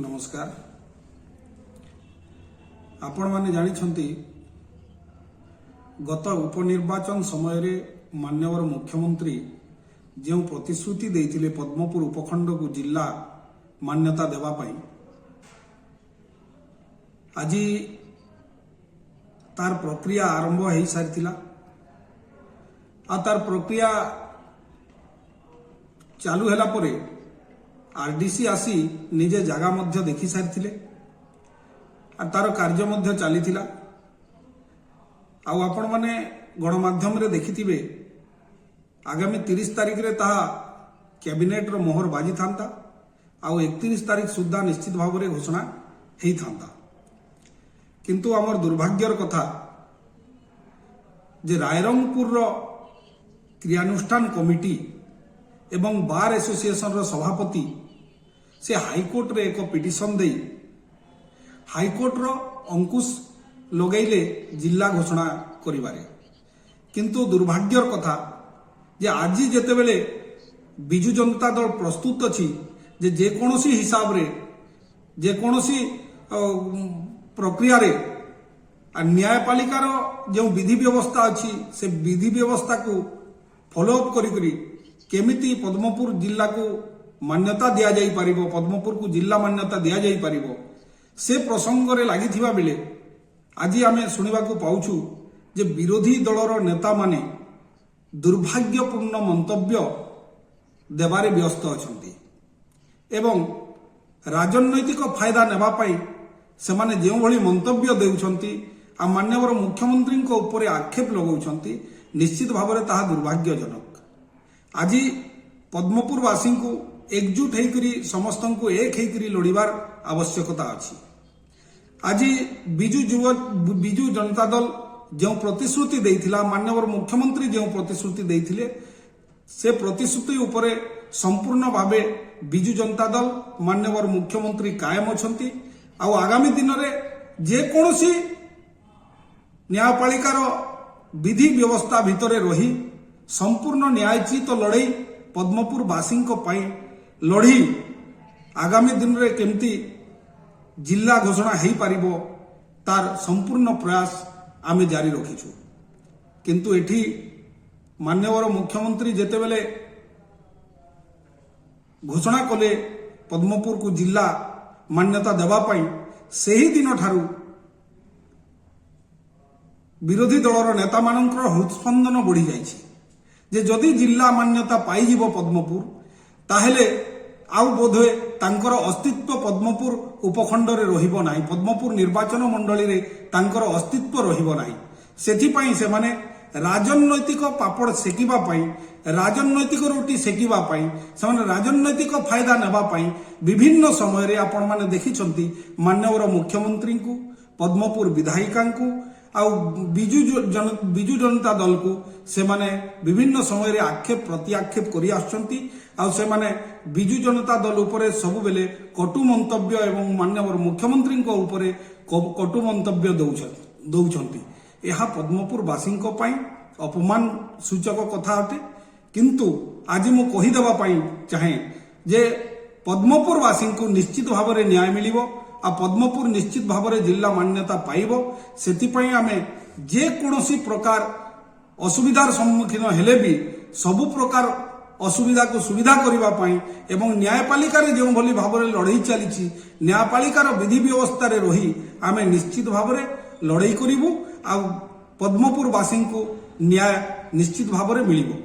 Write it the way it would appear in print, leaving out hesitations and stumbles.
नमस्कार। आपण माने जानिछंती गत उपनिर्वाचन समय रे माननीय मुख्यमंत्री जो प्रतिश्रुति देइथिले पद्मपुर उपखंड को जिला मान्यता देवा पाई आज तार प्रक्रिया आरंभ हो सारी आ तार प्रक्रिया चालू हैला परे आरडीसी आसी निजे जगह मध्य देखि सारी तार कार्य मध्य चली आपण माने गणमाध्यम रे देखिथिबे आगामी 30 तारिख रे ताहा कैबिनेट रो मोहर बाजी थांता आ 31 तारिख सुद्धा निश्चित भाव में घोषणा हेई थांता। किंतु आमर दुर्भाग्यर कथा जे रायरंगपुर रो क्रियानुष्ठान कमिटी एवं बार एसोसिएशन रो सभापति से हाईकोर्ट रे एक पिटिशन दे हाईकोर्ट रो अंकुश लगैले जिला घोषणा करिबारे। किंतु दुर्भाग्यर कथा जे आज जेतेबेले बिजु जनता दल प्रस्तुत अछि जे जेकोसी हिसाब रे जेकोसी प्रक्रिया रे न्यायपालिकार जो विधि व्यवस्था अच्छी से विधि व्यवस्था को फॉलोअप करी केमिति पद्मपुर जिला को मान्यता दिया जाई परिबो पद्मपुर को जिला मान्यता दिया जाई परिबो से प्रसंग रे लागिथिबा बेले आज आमे सुनिबा को पाउछु जे विरोधी दलर नेता माने दुर्भाग्यपूर्ण मंतव्य देबारे व्यस्त अछंती एवं राजनैतिक फायदा नेबा पाई से माने जो भली मंतव्य देउछंती आ माननीय मुख्यमंत्री को ऊपर आक्षेप लगाउछंती निश्चित भाव में ताहा दुर्भाग्यजनक। आज पद्मपुरवासी को एकजुट होकरी समस्त को एक होकरी लड़िबार आवश्यकता अछि। आज बिजु जनता दल जो प्रतिश्रुति देइथिला माननीय मुख्यमंत्री जो प्रतिश्रुति देइथिले से प्रतिश्रुति उपरे संपूर्ण भावे बिजु जनता दल माननीय मुख्यमंत्री कायम अछंती आ आगामी दिन रे जे कोनोसी न्यायपालिकार विधि व्यवस्था भितरे रही संपूर्ण न्यायचित लड़ई पद्मपुर वासी लड़ी आगामी दिन रे केमती जिला घोषणा हो पारिबो तार संपूर्ण प्रयास आमे जारी रखिछु। किंतु एठी माननीय मुख्यमंत्री जेतेबेले घोषणा कले पद्मपुर को जिला मान्यता देवा पाई सही दिन ठारू विरोधी दलर नेता मानकर हृदस्पंदन बढ़ी जाइछि जे जदि जिला मान्यता पाइजिबो पद्मपुर ताहेले आउ बोधे तांकर अस्तित्व पद्मपुर उपखंड रे रहिबो नाही पद्मपुर निर्वाचन मंडली रे तांकर अस्तित्व रहिबो नाही। सेथि पई से माने राजनैतिक पापड़ सेकिबा पाई राजनैतिक रोटी सेकिबा पाई से राजनैतिक फायदा नेबा पाई विभिन्न समय रे आपण माने देखिछंती माननीय मुख्यमंत्री को पद्मपुर विधायिका को आ बिजु जनता दल को से माने विभिन्न समय रे आक्षेप प्रति आक्षेप करि आछंती आ से माने बिजु जनता दल उपरे सब बेले कटु मंतव्य एवं माननीय मुख्यमंत्री को उपरे कटु मंतव्य दौछंती यह पद्मपुर वासी अपमान सूचक कथा अटे। किंतु आज मु कही देबा पाई चाहे जे पद्मपुर वासी को निश्चित भाव में न्याय मिलिबो आ पद्मपुर निश्चित भाव में जिला मान्यता पाइबो सेतिपई आमे जे कोनोसी प्रकार असुविधार सम्मुखीन हेले भी सबु प्रकार असुविधा को सुविधा करिबा पाई एवं न्यायपालिका रे जो भली भाव में लड़ई चली न्यायपालिकार विधि व्यवस्था रे रही आमे निश्चित भाव में लड़ई करिबु आ पद्मपुर वासी को न्याय निश्चित भाव में मिलिबो।